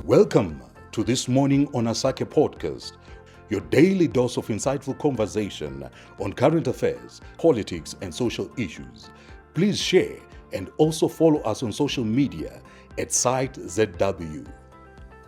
Welcome to This Morning on Asakhe podcast, your daily dose of insightful conversation on current affairs, politics, and social issues. Please share and also follow us on social media at SiteZW.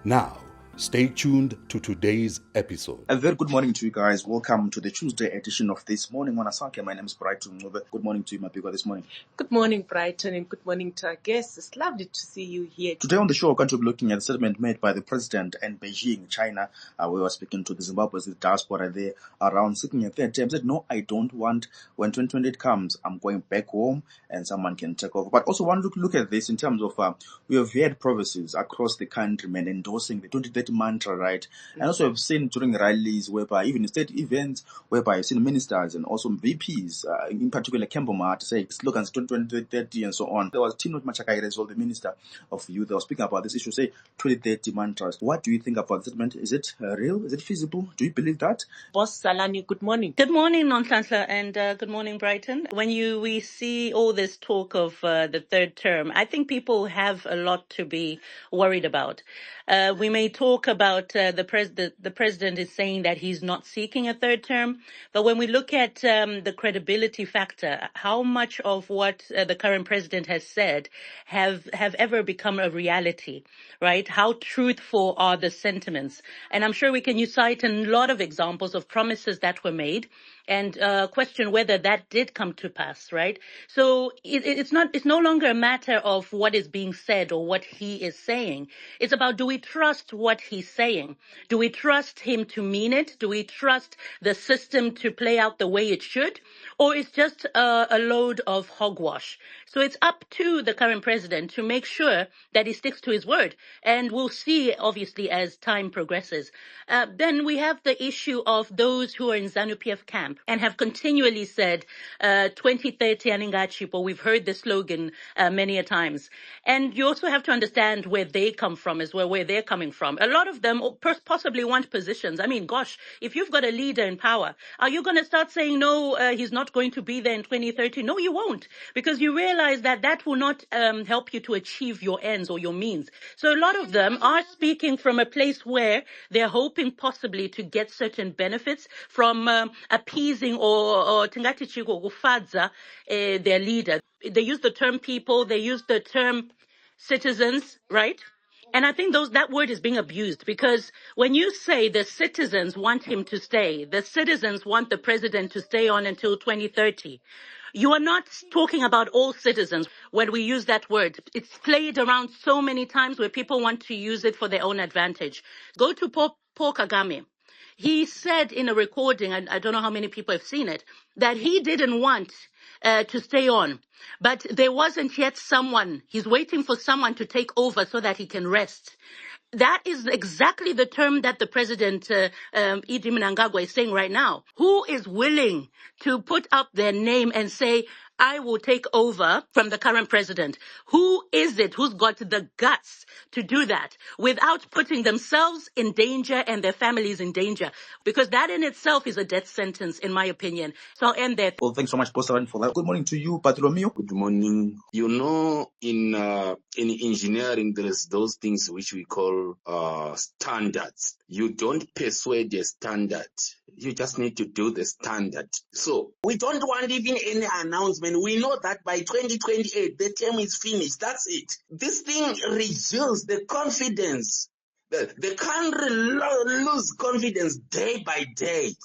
Now, stay tuned to today's episode. A very good morning to you guys. Welcome to the Tuesday edition of This Morning on Asakhe. My name is Brighton. Good morning to you, my people, this morning. Good morning, Brighton, and good morning to our guests. It's lovely to see you here. Today on the show, we're going to be looking at the statement made by the president in Beijing, China. We were speaking to the Zimbabweans, the diaspora there, around seeking a third term. Said, no, I don't want, when 2028 comes, I'm going back home and someone can take over. But also want to look at this in terms of, we have had provinces across the country, man, endorsing the 2030 mantra, right? And also have seen during rallies whereby, even in state events, whereby I've seen ministers and also VPs, in particular Kemboma, to say slogans 2030 and so on. There was Tino Machakaire as well, the minister of youth. They were speaking about this issue, say 2030 mantras. What do you think about the statement? Is it real? Is it feasible? Do you believe that? Boss Salani, good morning. Good morning, Nonhlanhla, and good morning, Brighton. When we see all this talk of the third term, I think people have a lot to be worried about. We may talk about the president is saying that he's not seeking a third term, but when we look at the credibility factor, how much of what the current president has said have ever become a reality, right? How truthful are the sentiments? And I'm sure we can cite a lot of examples of promises that were made and question whether that did come to pass, right? So it's no longer a matter of what is being said or what he is saying. It's about, do we trust what he's saying? Do we trust him to mean it? Do we trust the system to play out the way it should? Or it's just a load of hogwash? So it's up to the current president to make sure that he sticks to his word. And we'll see, obviously, as time progresses. Then we have the issue of those who are in ZANU-PF camp and have continually said 2030 Aningachipo. We've heard the slogan many a times. And you also have to understand where they come from as well, where they're coming from. A lot of them possibly want positions. I mean, gosh, if you've got a leader in power, are you going to start saying, no, he's not going to be there in 2030? No, you won't, because you realize that will not help you to achieve your ends or your means. So a lot of them are speaking from a place where they're hoping possibly to get certain benefits from appeasing or kufadza their leader. They use the term people, they use the term citizens, right? And I think that word is being abused, because when you say the citizens want him to stay, the citizens want the president to stay on until 2030, you are not talking about all citizens when we use that word. It's played around so many times where people want to use it for their own advantage. Go to Paul Kagame. He said in a recording, and I don't know how many people have seen it, that he didn't want to stay on. But there wasn't yet someone. He's waiting for someone to take over so that he can rest. That is exactly the term that the president, Mnangagwa, is saying right now. Who is willing to put up their name and say, I will take over from the current president? Who is it who's got the guts to do that without putting themselves in danger and their families in danger? Because that in itself is a death sentence, in my opinion. So I'll end there. Well, thanks so much, Boss Salani, for that. Good morning to you, Bartholomew. Good morning. You know, in engineering, there is those things which we call standards. You don't persuade a standard. You just need to do the standard. So we don't want even any announcement. We know that by 2028, the term is finished. That's it. This thing reduces the confidence. The country lose confidence day by day.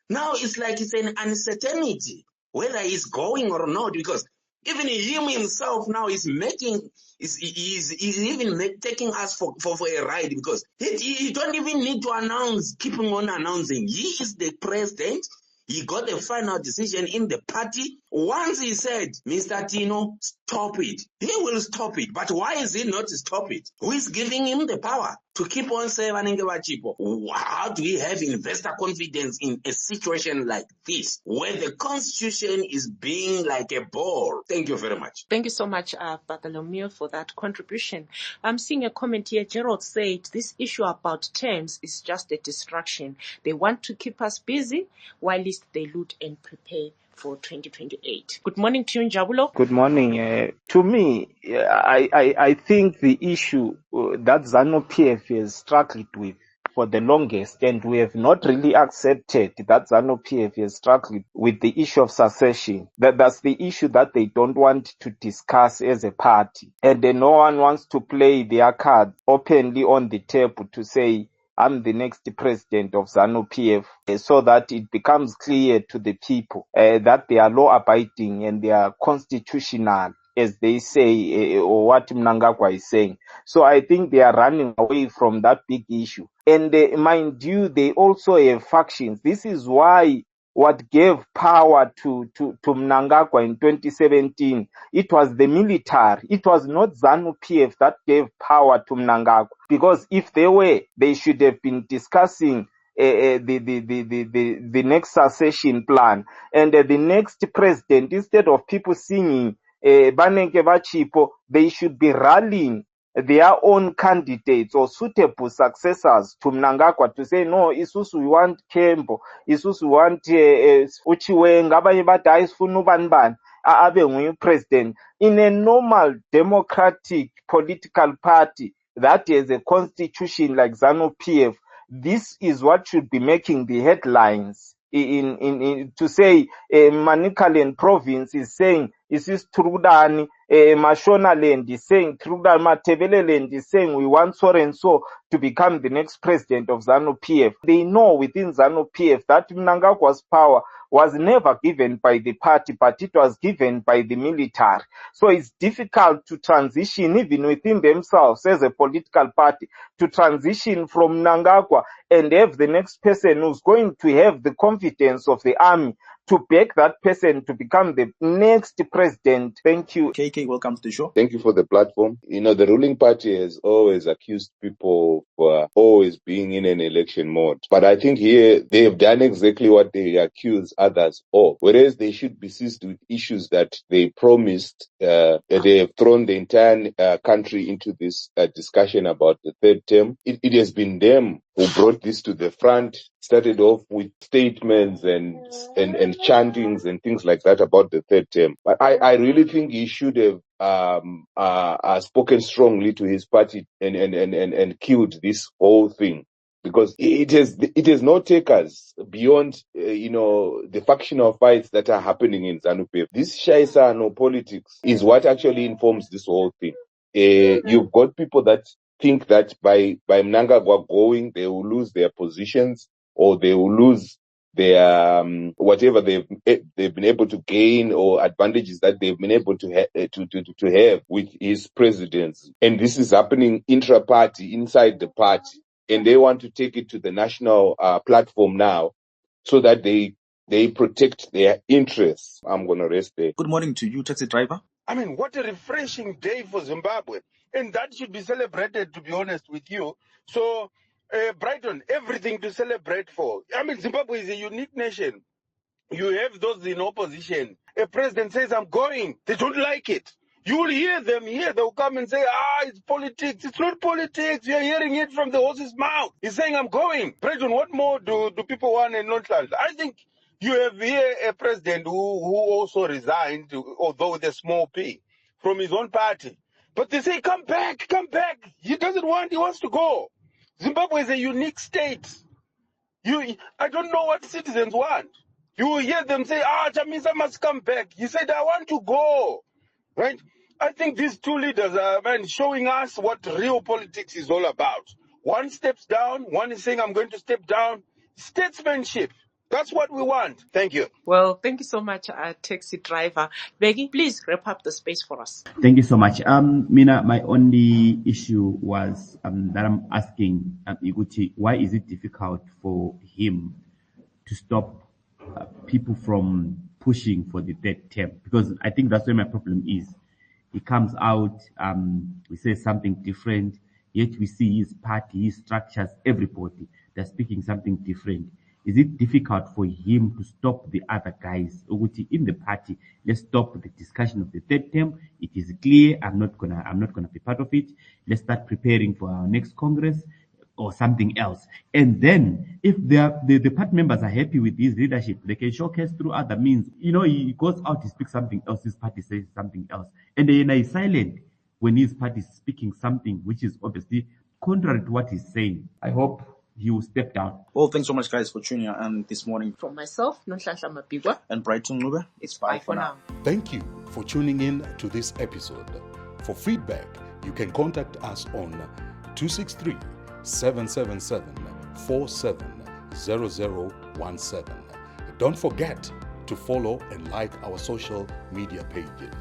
Now it's like it's an uncertainty whether he's going or not, because even him himself now is even taking us for a ride, because he don't even need to announce, keeping on announcing. He is the president. He got the final decision in the party. Once he said, Mr. Tino, stop it, he will stop it. But why is he not stop it? Who is giving him the power to keep on saying, how do we have investor confidence in a situation like this, where the constitution is being like a ball? Thank you very much. Thank you so much, Bartholomew, for that contribution. I'm seeing a comment here. Gerald said this issue about terms is just a distraction. They want to keep us busy while they loot and prepare for 2028. Good morning to you, Njabulo. Good morning. To me, I think the issue that ZANU-PF has struggled with for the longest, and we have not really accepted that ZANU-PF has struggled with the issue of succession. That's the issue that they don't want to discuss as a party. And no one wants to play their cards openly on the table to say, I'm the next president of ZANU-PF, so that it becomes clear to the people that they are law-abiding and they are constitutional, as they say, or what Mnangagwa is saying. So I think they are running away from that big issue. And mind you, they also have factions. This is why what gave power to Mnangagwa in 2017, it was the military. It was not ZANU-PF that gave power to Mnangagwa. Because if they were, they should have been discussing the next succession plan. And the next president, instead of people singing Banenge Bachipo, they should be rallying their own candidates or suitable successors to Mnangagwa to say, no, isusu we want Kembo, isusu we want Uchiwenga, abanye bathi ayisifuna ubani bani abe nguye president. In a normal democratic political party that has a constitution like ZANU-PF, this is what should be making the headlines. To say Manicaland province is saying this is Trudani, Mashonaland is saying Trudani, Matebeleland is saying we want so and so to become the next president of ZANU-PF. They know within ZANU-PF that Mnangagwa's power was never given by the party, but it was given by the military. So it's difficult to transition even within themselves as a political party, to transition from Mnangagwa and have the next person who's going to have the confidence of the army to back that person to become the next president. Thank you. KK, welcome to the show. Thank you for the platform. You know, the ruling party has always accused people for always being in an election mode. But I think here they have done exactly what they accuse others of. Whereas they should be seized with issues that they promised. They have thrown the entire country into this discussion about the third term. It has been them who brought this to the front, started off with statements and chantings and things like that about the third term. But I really think he should have spoken strongly to his party and killed this whole thing, because it has no takers beyond the factional fights that are happening in ZANU-PF. This Shaisano politics is what actually informs this whole thing. You've got people that think that by Mnangagwa going, they will lose their positions, or they will lose their whatever they've been able to gain, or advantages that they've been able to have with his presidency. And this is happening intra-party, inside the party, and they want to take it to the national platform now, so that they protect their interests. I'm gonna rest there. Good morning to you, taxi driver. I mean, what a refreshing day for Zimbabwe. And that should be celebrated, to be honest with you. So, Brighton, everything to celebrate for. I mean, Zimbabwe is a unique nation. You have those in opposition. A president says, I'm going. They don't like it. You will hear them here. They'll come and say, it's politics. It's not politics. You're hearing it from the horse's mouth. He's saying, I'm going. Brighton, what more do people want in Northland? I think you have here a president who also resigned, although with a small p, from his own party. But they say, come back, come back. He wants to go. Zimbabwe is a unique state. I don't know what citizens want. You will hear them say, Chamisa must come back. He said, I want to go. Right? I think these two leaders are showing us what real politics is all about. One steps down, one is saying, I'm going to step down. Statesmanship. That's what we want. Thank you. Well, thank you so much, taxi driver. Becky, please wrap up the space for us. Thank you so much. Mina, my only issue was that I'm asking Iguchi, why is it difficult for him to stop people from pushing for the third term? Because I think that's where my problem is. He comes out, he says something different, yet we see his party, his structures, everybody, they're speaking something different. Is it difficult for him to stop the other guys in the party? Let's stop the discussion of the third term. It is clear. I'm not gonna be part of it. Let's start preparing for our next Congress. or something else. And then if the party members are happy with his leadership, they can showcase through other means. He goes out, he speaks something else, his party says something else. And then he's silent when his party is speaking something which is obviously contrary to what he's saying. I hope he will step down. Well, thanks so much, guys, for tuning in this morning. From myself, Nonhlanhla Mapigwa, And Brighton Lube, it's bye for now. Thank you for tuning in to this episode. For feedback, you can contact us on 263 777 470017. Don't forget to follow and like our social media pages.